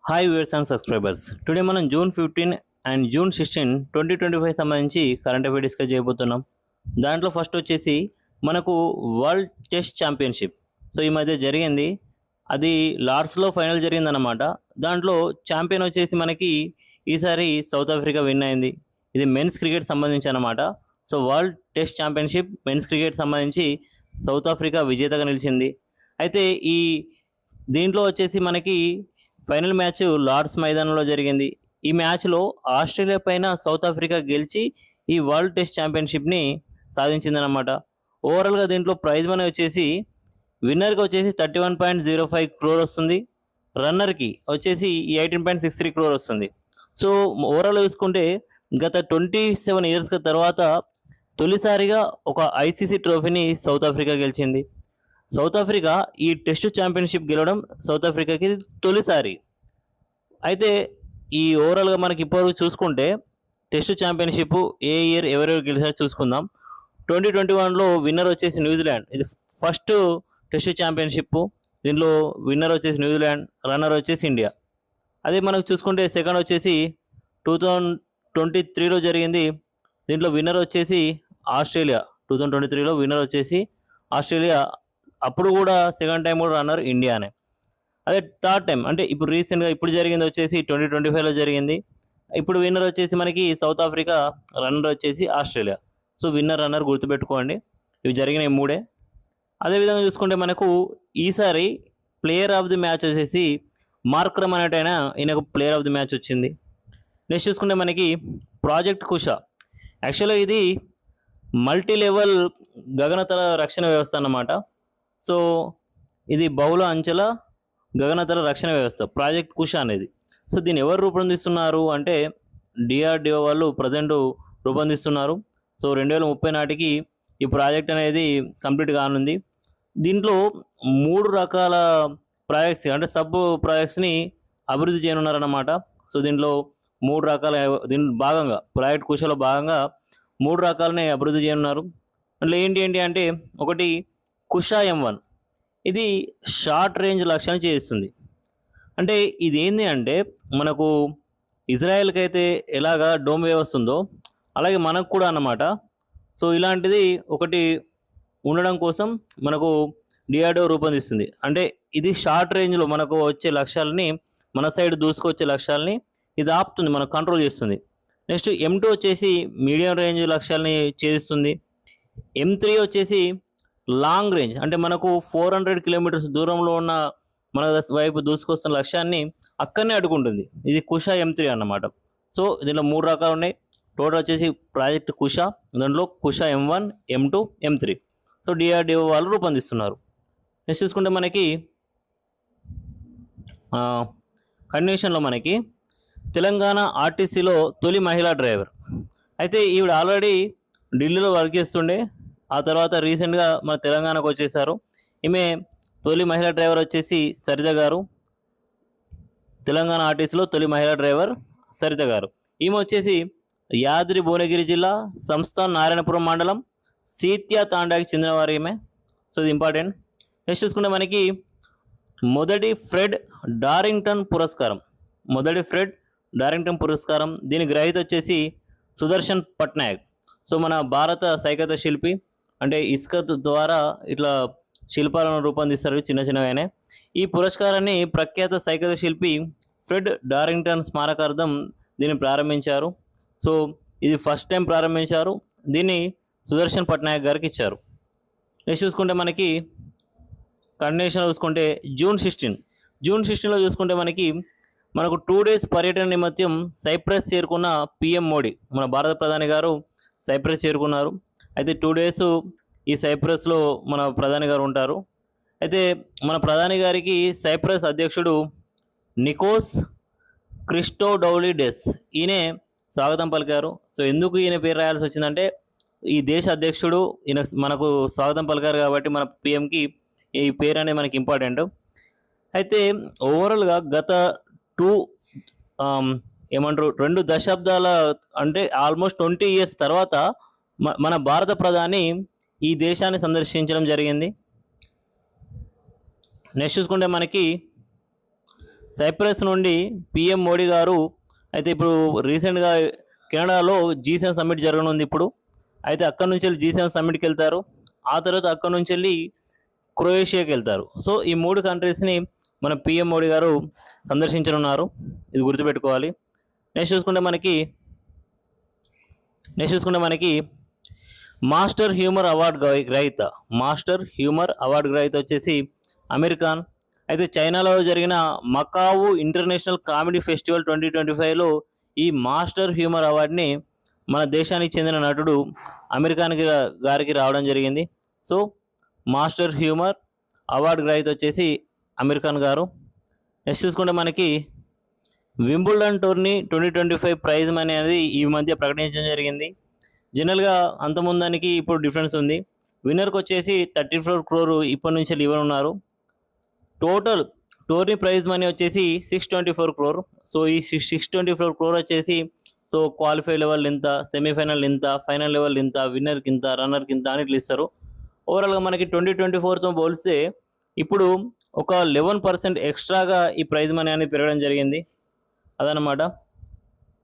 Hi viewers and subscribers. Today మనం June 15 and June 16, 2025 సంబంధించి current affair discuss చేయబోతున్నాం. దాంట్లో ఫస్ట్ వచ్చేసి మనకు వరల్డ్ టెస్ట్ ఛాంపియన్షిప్ సో ఈ మధ్య జరిగింది. అది లార్డ్స్లో ఫైనల్ జరిగిందన్నమాట. దాంట్లో ఛాంపియన్ వచ్చేసి మనకి ఈసారి సౌత్ ఆఫ్రికా విన్ అయింది. ఇది మెన్స్ క్రికెట్ సంబంధించి అన్నమాట. So world test championship men's cricket సంబంధించి సౌత్ ఆఫ్రికా విజేతగా నిలిచింది. అయితే ఈ దీంట్లో వచ్చేసి మనకి ఫైనల్ మ్యాచ్ లార్డ్స్ మైదానంలో జరిగింది. ఈ మ్యాచ్లో ఆస్ట్రేలియా పైన సౌత్ ఆఫ్రికా గెలిచి ఈ వరల్డ్ టెస్ట్ ఛాంపియన్షిప్ని సాధించిందనమాట. ఓవరాల్గా దీంట్లో ప్రైజ్ మనీ వచ్చేసి విన్నర్కి వచ్చేసి 31.05 క్రోర్ వస్తుంది. రన్నర్కి వచ్చేసి 18.63 క్రోర్ వస్తుంది. సో ఓవరాల్ చూసుకుంటే గత 27 ఇయర్స్ తర్వాత తొలిసారిగా ఒక ఐసీసీ ట్రోఫీని సౌత్ ఆఫ్రికా గెలిచింది. సౌత్ ఆఫ్రికా ఈ టెస్ట్ ఛాంపియన్షిప్ గెలవడం సౌత్ ఆఫ్రికాకి తొలిసారి. అయితే ఈ ఓవరాల్గా మనకి ఇప్పటివరకు చూసుకుంటే టెస్ట్ ఛాంపియన్షిప్ ఏ ఇయర్ ఎవరెవరు గెలిచారో చూసుకుందాం. 2021లో విన్నర్ వచ్చేసి న్యూజిలాండ్. ఇది ఫస్ట్ టెస్ట్ ఛాంపియన్షిప్. దీనిలో విన్నర్ వచ్చేసి న్యూజిలాండ్, రన్నర్ వచ్చేసి ఇండియా. అదే మనకు చూసుకుంటే సెకండ్ వచ్చేసి 2023లో జరిగింది. దీంట్లో విన్నర్ వచ్చేసి ఆస్ట్రేలియా. 2023లో విన్నర్ వచ్చేసి ఆస్ట్రేలియా. అప్పుడు కూడా సెకండ్ టైం కూడా రన్నర్ ఇండియానే. అదే థర్డ్ టైం అంటే ఇప్పుడు రీసెంట్గా ఇప్పుడు జరిగింది వచ్చేసి 2025లో జరిగింది. ఇప్పుడు విన్నర్ వచ్చేసి మనకి సౌత్ ఆఫ్రికా, రన్నర్ వచ్చేసి ఆస్ట్రేలియా. సో విన్నర్ రన్నర్ గుర్తుపెట్టుకోండి, ఇవి జరిగినాయి మూడే. అదేవిధంగా చూసుకుంటే మనకు ఈసారి ప్లేయర్ ఆఫ్ ది మ్యాచ్ వచ్చేసి మార్క్రమ్ అనేటైనా ఈయనకు ప్లేయర్ ఆఫ్ ది మ్యాచ్ వచ్చింది. నెక్స్ట్ చూసుకుంటే మనకి ప్రాజెక్ట్ కుష. యాక్చువల్గా ఇది మల్టీ లెవెల్ గగనతల రక్షణ వ్యవస్థ అన్నమాట. సో ఇది బహుళ అంచెల గగనతల రక్షణ వ్యవస్థ ప్రాజెక్ట్ కుష అనేది. సో దీన్ని ఎవరు రూపొందిస్తున్నారు అంటే డిఆర్డిఓ వాళ్ళు ప్రజెంట్ రూపొందిస్తున్నారు. సో 2030 నాటికి ఈ ప్రాజెక్ట్ అనేది కంప్లీట్ కానుంది. దీంట్లో 3 రకాల ప్రాజెక్ట్స్ అంటే సబ్ ప్రాజెక్ట్స్ని అభివృద్ధి చేయనున్నారన్నమాట. సో దీంట్లో 3 రకాల దీని భాగంగా ప్రాజెక్ట్ కుషలో భాగంగా 3 రకాలని అభివృద్ధి చేయనున్నారు. అందులో ఏంటి అంటే ఒకటి కుషా M1. ఇది షార్ట్ రేంజ్ లక్ష్యాన్ని చేస్తుంది. అంటే ఇది ఏంది అంటే మనకు ఇజ్రాయెల్కి అయితే ఎలాగా డోమ్ వ్యవస్థ ఉందో అలాగే మనకు కూడా అన్నమాట. సో ఇలాంటిది ఒకటి ఉండడం కోసం మనకు డిఆర్డిఓ రూపొందిస్తుంది. అంటే ఇది షార్ట్ రేంజ్లో మనకు వచ్చే లక్ష్యాలని, మన సైడ్ దూసుకొచ్చే లక్ష్యాలని ఇది ఆపుతుంది, మనకు కంట్రోల్ చేస్తుంది. నెక్స్ట్ M2 వచ్చేసి మీడియం రేంజ్ లక్ష్యాలని ఛేదిస్తుంది. M3 వచ్చేసి లాంగ్ రేంజ్ అంటే మనకు 400 కిలోమీటర్స్ దూరంలో ఉన్న మన వైపు దూసుకొస్తున్న లక్ష్యాన్ని అక్కడనే అడ్డుకుంటుంది. ఇది కుష M3 అన్నమాట. సో దీంట్లో 3 రకాలు ఉన్నాయి. టోటల్ వచ్చేసి ప్రాజెక్ట్ కుష, దాంట్లో Kusha M1, M2, M3. So DRDO వాళ్ళు రూపొందిస్తున్నారు. నెక్స్ట్ చూసుకుంటే మనకి కండిషన్లో మనకి తెలంగాణ ఆర్టీసీలో తొలి మహిళా డ్రైవర్. అయితే ఈవిడ ఆల్రెడీ ఢిల్లీలో వర్క్ చేస్తుండే, ఆ తర్వాత రీసెంట్గా మన తెలంగాణకు వచ్చేసారు. ఈమె తొలి మహిళా డ్రైవర్ వచ్చేసి సరిత గారు. తెలంగాణ ఆర్టీసీలో తొలి మహిళా డ్రైవర్ సరిత గారు. ఈమె వచ్చేసి యాదాద్రి భువనగిరి జిల్లా సంస్థాన్ నారాయణపురం మండలం సీత్యా తాండాకి చెందినవారు ఈమె. సో ఇది ఇంపార్టెంట్. నెక్స్ట్ చూసుకుంటే మనకి మొదటి ఫ్రెడ్ డారింగ్టన్ పురస్కారం దీని గ్రహీత వచ్చేసి సుదర్శన్ పట్నాయక్. సో మన భారత సైకత శిల్పి, అంటే ఇసుక ద్వారా ఇట్లా శిల్పాలను రూపొందిస్తారు చిన్న చిన్నగానే. ఈ పురస్కారాన్ని ప్రఖ్యాత సైకత శిల్పి ఫ్రెడ్ డారింగ్టన్ స్మారకార్థం దీన్ని ప్రారంభించారు. సో ఇది ఫస్ట్ టైం ప్రారంభించారు. దీన్ని సుదర్శన్ పట్నాయక్ గారికి ఇచ్చారు. నెక్స్ట్ చూసుకుంటే మనకి కండిషన్ చూసుకుంటే జూన్ 16లో చూసుకుంటే మనకు 2 days పర్యటన నిమిత్తం సైప్రస్ చేరుకున్న పిఎం మోడీ, మన భారత ప్రధాని గారు సైప్రస్ చేరుకున్నారు. అయితే 2 days ఈ సైప్రస్లో మన ప్రధాని గారు ఉంటారు. అయితే మన ప్రధాని గారికి సైప్రస్ అధ్యక్షుడు నికోస్ క్రిస్టోడౌలిడెస్ ఈయనే స్వాగతం పలికారు. సో ఎందుకు ఈయన పేరు రాయాల్సి వచ్చిందంటే ఈ దేశ అధ్యక్షుడు ఈయన మనకు స్వాగతం పలికారు కాబట్టి మన పిఎంకి ఈ పేరు అనేది మనకి ఇంపార్టెంట్. అయితే ఓవరాల్గా గత 2 దశాబ్దాల అంటే ఆల్మోస్ట్ 20 years తర్వాత మన భారత ప్రధాని ఈ దేశాన్ని సందర్శించడం జరిగింది. నెక్స్ట్ చూసుకుంటే మనకి సైప్రస్ నుండి పిఎం మోడీ గారు అయితే ఇప్పుడు రీసెంట్గా కెనడాలో G7 సమ్మిట్ జరగనుంది ఇప్పుడు. అయితే అక్కడ నుంచి వెళ్ళి G7 సమ్మిట్కి వెళ్తారు. ఆ తర్వాత అక్కడ నుంచి వెళ్ళి క్రొయేషియాకి వెళ్తారు. సో ఈ 3 కంట్రీస్ని మన పిఎం మోడీ గారు సందర్శించనున్నారు. ఇది గుర్తుపెట్టుకోవాలి. నెక్స్ట్ చూసుకుంటే మనకి మాస్టర్ హ్యూమర్ అవార్డు గ్రహీత వచ్చేసి అమీర్ ఖాన్. అయితే చైనాలో జరిగిన మకావు ఇంటర్నేషనల్ కామెడీ ఫెస్టివల్ 2025లో ఈ మాస్టర్ హ్యూమర్ అవార్డుని మన దేశానికి చెందిన నటుడు అమీర్ ఖాన్ గారికి రావడం జరిగింది. సో మాస్టర్ హ్యూమర్ అవార్డు గ్రహీత వచ్చేసి అమీర్ ఖాన్ గారు. నెక్స్ట్ చూసుకుంటే మనకి వింబుల్డన్ టోర్నీ 2025 ప్రైజ్ మనీ అనేది ఈ మధ్య ప్రకటించడం జరిగింది. జనరల్గా అంతముందానికి ఇప్పుడు డిఫరెన్స్ ఉంది. విన్నర్కి వచ్చేసి 34 crore ఇప్పటి నుంచి ఇవ్వనున్నారు. టోటల్ టోర్నీ ప్రైజ్ మనీ వచ్చేసి 624 crore. సో ఈ 624 crore వచ్చేసి సో క్వాలిఫై లెవెల్ ఇంత, సెమీఫైనల్ ఇంత, ఫైనల్ లెవెల్ ఇంత, విన్నర్కి ఇంత, రన్నర్కి ఇంత అని ఇట్లా ఇస్తారు. ఓవరాల్గా మనకి 2024తో పోలిస్తే ఇప్పుడు ఒక 11% ఎక్స్ట్రాగా ఈ ప్రైజ్ మనీ అనేది పెరగడం జరిగింది. అదనమాట.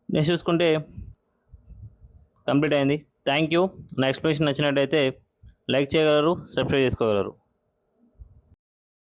నెక్స్ట్ చూసుకుంటే కంప్లీట్ అయింది. Thank you. నా ఎక్స్ప్లెనేషన్ నచ్చినట్టయితే లైక్ చేయగలరు, సబ్స్క్రైబ్ చేసుకోగలరు.